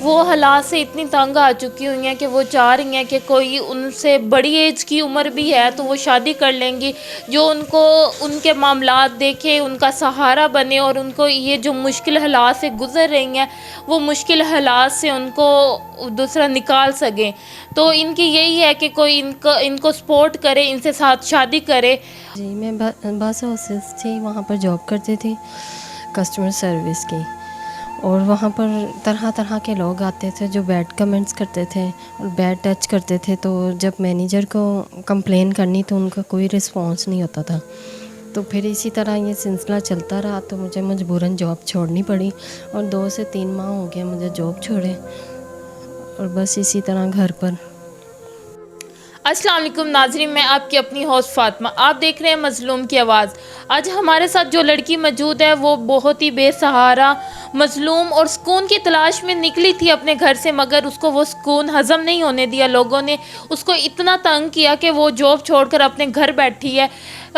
وہ حالات سے اتنی تنگ آ چکی ہوئی ہیں کہ وہ چاہ رہی ہیں کہ کوئی ان سے بڑی ایج کی عمر بھی ہے تو وہ شادی کر لیں گی، جو ان کو ان کے معاملات دیکھے، ان کا سہارا بنے، اور ان کو یہ جو مشکل حالات سے گزر رہی ہیں وہ مشکل حالات سے ان کو دوسرا نکال سکیں۔ تو ان کی یہی ہے کہ کوئی ان کو سپورٹ کرے، ان سے ساتھ شادی کرے۔ جی میں بس ہاؤسز تھی، وہاں پر جاب کرتی تھی کسٹمر سروس کی، اور وہاں پر طرح طرح کے لوگ آتے تھے جو بیڈ کمنٹس کرتے تھے اور بیڈ ٹچ کرتے تھے، تو جب مینیجر کو کمپلین کرنی تو ان کا کوئی رسپانس نہیں ہوتا تھا۔ تو پھر اسی طرح یہ سلسلہ چلتا رہا تو مجھے مجبوراً جاب چھوڑنی پڑی، اور 2 سے 3 ماہ ہو گیا مجھے جاب چھوڑے، اور بس اسی طرح گھر پر۔ السلام علیکم ناظرین، میں آپ کی اپنی ہوسٹ فاطمہ، آپ دیکھ رہے ہیں مظلوم کی آواز۔ آج ہمارے ساتھ جو لڑکی موجود ہے وہ بہت ہی بے سہارا، مظلوم اور سکون کی تلاش میں نکلی تھی اپنے گھر سے، مگر اس کو وہ سکون ہضم نہیں ہونے دیا۔ لوگوں نے اس کو اتنا تنگ کیا کہ وہ جاب چھوڑ کر اپنے گھر بیٹھی ہے۔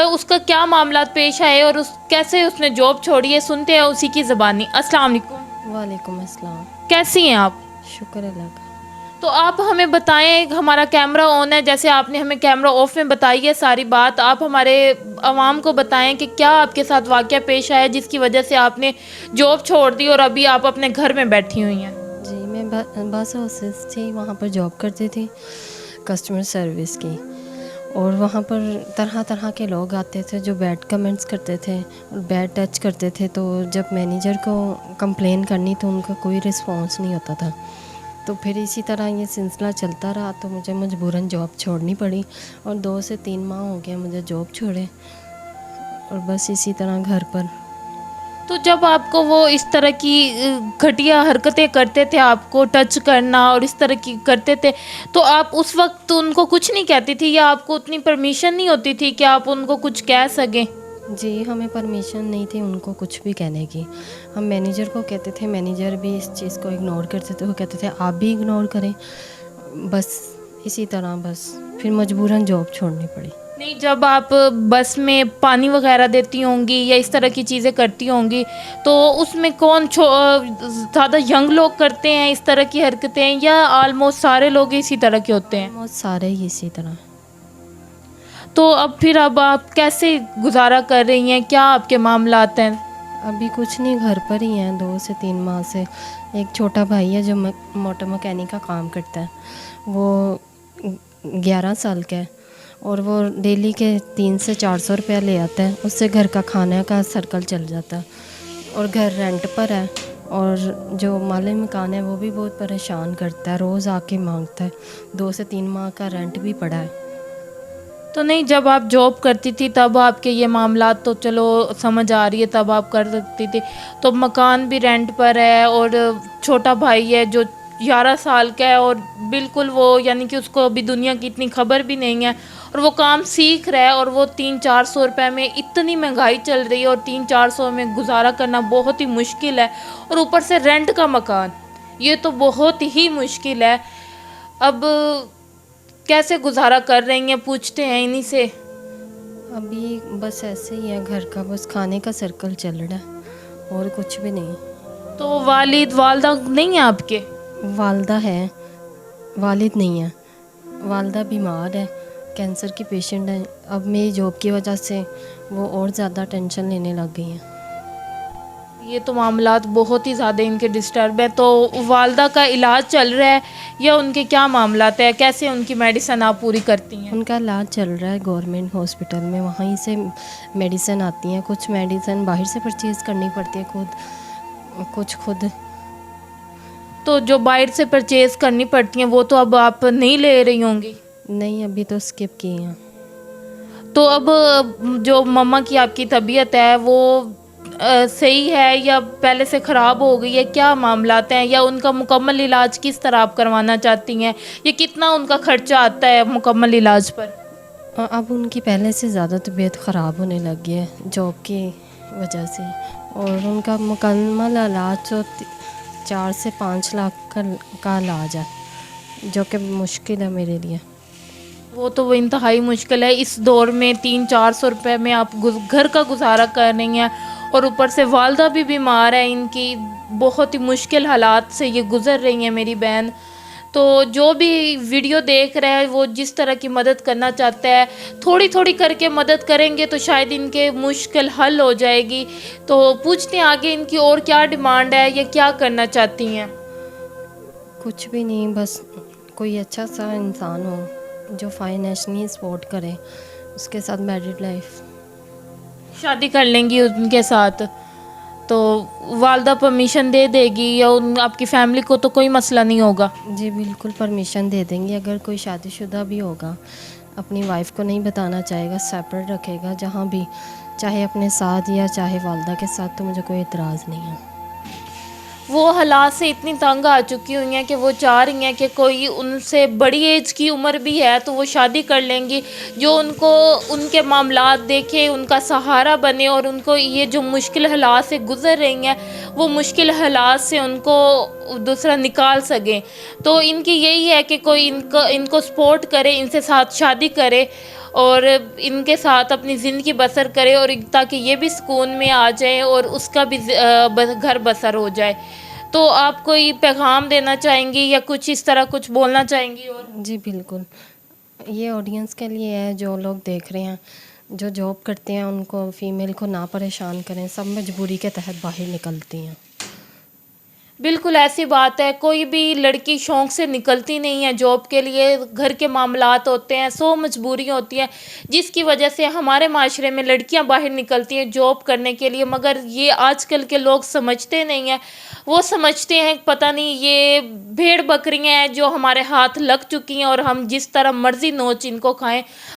اس کا کیا معاملات پیش آئے اور کیسے اس نے جاب چھوڑی ہے، سنتے ہیں اسی کی زبانی۔ السلام علیکم۔ وعلیکم السلام۔ کیسی ہیں آپ؟ شکر اللہ کا۔ تو آپ ہمیں بتائیں، ہمارا کیمرہ آن ہے، جیسے آپ نے ہمیں کیمرہ آف میں بتائی ہے ساری بات، آپ ہمارے عوام کو بتائیں کہ کیا آپ کے ساتھ واقعہ پیش آیا جس کی وجہ سے آپ نے جاب چھوڑ دی اور ابھی آپ اپنے گھر میں بیٹھی ہوئی ہیں۔ جی میں بس ہاؤسز تھی، وہاں پر جاب کرتی تھی کسٹمر سروس کی، اور وہاں پر طرح طرح کے لوگ آتے تھے جو بیڈ کمنٹس کرتے تھے اور بیڈ ٹچ کرتے تھے، تو جب مینیجر کو کمپلین کرنی تو ان کا کوئی رسپانس نہیں ہوتا تھا۔ تو پھر اسی طرح یہ سلسلہ چلتا رہا تو مجھے مجبوراً جاب چھوڑنی پڑی، اور 2 سے 3 ماہ ہو گیا مجھے جاب چھوڑے، اور بس اسی طرح گھر پر۔ تو جب آپ کو وہ اس طرح کی گھٹیا حرکتیں کرتے تھے، آپ کو ٹچ کرنا اور اس طرح کی کرتے تھے، تو آپ اس وقت ان کو کچھ نہیں کہتی تھی، یا آپ کو اتنی پرمیشن نہیں ہوتی تھی کہ آپ ان کو کچھ کہہ سکیں؟ جی ہمیں پرمیشن نہیں تھی ان کو کچھ بھی کہنے کی، ہم مینیجر کو کہتے تھے، مینیجر بھی اس چیز کو اگنور کرتے تھے، وہ کہتے تھے آپ بھی اگنور کریں، بس اسی طرح بس پھر مجبوراً جاب چھوڑنی پڑی۔ نہیں، جب آپ بس میں پانی وغیرہ دیتی ہوں گی یا اس طرح کی چیزیں کرتی ہوں گی تو اس میں کون زیادہ ینگ لوگ کرتے ہیں اس طرح کی حرکتیں، یا آلموسٹ سارے لوگ اسی طرح کے ہوتے ہیں؟ آلموسٹ سارے ہی اسی طرح۔ تو اب آپ کیسے گزارا کر رہی ہیں؟ کیا آپ کے معاملات ہیں؟ ابھی کچھ نہیں، گھر پر ہی ہیں 2 سے 3 ماہ سے۔ ایک چھوٹا بھائی ہے جو موٹر مکینک کا کام کرتا ہے، وہ 11 سال کا ہے، اور وہ ڈیلی کے 300 سے 400 روپیہ لے آتا ہے، اس سے گھر کا کھانے کا سرکل چل جاتا ہے، اور گھر رینٹ پر ہے، اور جو مالک مکان ہے وہ بھی بہت پریشان کرتا ہے، روز آ کے مانگتا ہے، 2 سے 3 ماہ کا رینٹ بھی پڑا ہے۔ تو نہیں، جب آپ جاب کرتی تھی تب آپ کے یہ معاملات تو چلو سمجھ آ رہی ہے، تب آپ کر سکتی تھی، تو مکان بھی رینٹ پر ہے اور چھوٹا بھائی ہے جو 11 سال کا ہے، اور بالکل وہ یعنی کہ اس کو ابھی دنیا کی اتنی خبر بھی نہیں ہے، اور وہ کام سیکھ رہا ہے، اور وہ 300-400 روپے میں اتنی مہنگائی چل رہی ہے، اور 300-400 میں گزارا کرنا بہت ہی مشکل ہے، اور اوپر سے رینٹ کا مکان، یہ تو بہت ہی مشکل ہے۔ اب کیسے گزارا کر رہی ہیں، پوچھتے ہیں انہی سے۔ ابھی بس ایسے ہی ہے، گھر کا بس کھانے کا سرکل چل رہا ہے اور کچھ بھی نہیں۔ تو والد والدہ نہیں ہیں آپ کے؟ والدہ ہے، والد نہیں ہے، والدہ بیمار ہے، کینسر کی پیشنٹ ہے، اب میری جاب کی وجہ سے وہ اور زیادہ ٹینشن لینے لگ گئی ہیں۔ یہ تو معاملات بہت ہی زیادہ ان کے ڈسٹرب ہیں۔ تو والدہ کا علاج چل رہا ہے یا ان کے کیا معاملات ہیں، کیسے ان کی میڈیسن آپ پوری کرتی ہیں؟ ان کا علاج چل رہا ہے گورنمنٹ ہاسپٹل میں، وہیں سے میڈیسن آتی ہیں، کچھ میڈیسن باہر سے پرچیز کرنی پڑتی ہے کچھ خود۔ تو جو باہر سے پرچیز کرنی پڑتی ہیں وہ تو اب آپ نہیں لے رہی ہوں گی؟ نہیں، ابھی تو اسکپ کی ہیں۔ تو اب جو مما کی آپ کی طبیعت ہے وہ صحیح ہے یا پہلے سے خراب ہو گئی ہے، کیا معاملات ہیں، یا ان کا مکمل علاج کس طرح آپ کروانا چاہتی ہیں، یہ کتنا ان کا خرچہ آتا ہے مکمل علاج پر؟ اب ان کی پہلے سے زیادہ طبیعت خراب ہونے لگی ہے جاب کی وجہ سے، اور ان کا مکمل علاج تو 4 سے 5 لاکھ کا علاج ہے، جو کہ مشکل ہے میرے لیے۔ وہ انتہائی مشکل ہے اس دور میں، 300-400 روپے میں آپ گھر کا گزارا کر رہی ہیں، اور اوپر سے والدہ بھی بیمار ہے ان کی، بہت ہی مشکل حالات سے یہ گزر رہی ہیں میری بہن. تو جو بھی ویڈیو دیکھ رہا ہے وہ جس طرح کی مدد کرنا چاہتا ہے تھوڑی تھوڑی کر کے مدد کریں گے تو شاید ان کے مشکل حل ہو جائے گی. تو پوچھتے ہیں آگے ان کی اور کیا ڈیمانڈ ہے یا کیا کرنا چاہتی ہیں. کچھ بھی نہیں، بس کوئی اچھا سا انسان ہو جو فائنینشلی سپورٹ کرے، اس کے ساتھ میرڈ لائف. شادی کر لیں گی ان کے ساتھ تو والدہ پرمیشن دے دے گی یا آپ کی فیملی کو تو کوئی مسئلہ نہیں ہوگا؟ جی بالکل پرمیشن دے دیں گے. اگر کوئی شادی شدہ بھی ہوگا اپنی وائف کو نہیں بتانا چاہے گا، سیپریٹ رکھے گا جہاں بھی، چاہے اپنے ساتھ یا چاہے والدہ کے ساتھ، تو مجھے کوئی اعتراض نہیں ہے. وہ حالات سے اتنی تنگ آ چکی ہوئی ہیں کہ وہ چاہ رہی ہیں کہ کوئی ان سے بڑی ایج کی عمر بھی ہے تو وہ شادی کر لیں گی، جو ان کو ان کے معاملات دیکھے، ان کا سہارا بنے اور ان کو یہ جو مشکل حالات سے گزر رہی ہیں وہ مشکل حالات سے ان کو دوسرا نکال سکیں. تو ان کی یہی ہے کہ کوئی ان کو سپورٹ کرے، ان سے ساتھ شادی کرے اور ان کے ساتھ اپنی زندگی بسر کرے، اور تاکہ یہ بھی سکون میں آ جائے اور اس کا بھی گھر بسر ہو جائے. تو آپ کوئی پیغام دینا چاہیں گی یا کچھ اس طرح کچھ بولنا چاہیں گی؟ اور جی بالکل، یہ آڈینس کے لیے ہے جو لوگ دیکھ رہے ہیں، جو جاب کرتے ہیں ان کو، فیمیل کو نہ پریشان کریں، سب مجبوری کے تحت باہر نکلتی ہیں. بالکل ایسی بات ہے، کوئی بھی لڑکی شوق سے نکلتی نہیں ہے جاب کے لیے. گھر کے معاملات ہوتے ہیں، 100 مجبوریاں ہوتی ہیں جس کی وجہ سے ہمارے معاشرے میں لڑکیاں باہر نکلتی ہیں جاب کرنے کے لیے. مگر یہ آج کل کے لوگ سمجھتے نہیں ہیں. وہ سمجھتے ہیں پتہ نہیں یہ بھیڑ بکریاں ہیں جو ہمارے ہاتھ لگ چکی ہیں اور ہم جس طرح مرضی نوچ ان کو کھائیں.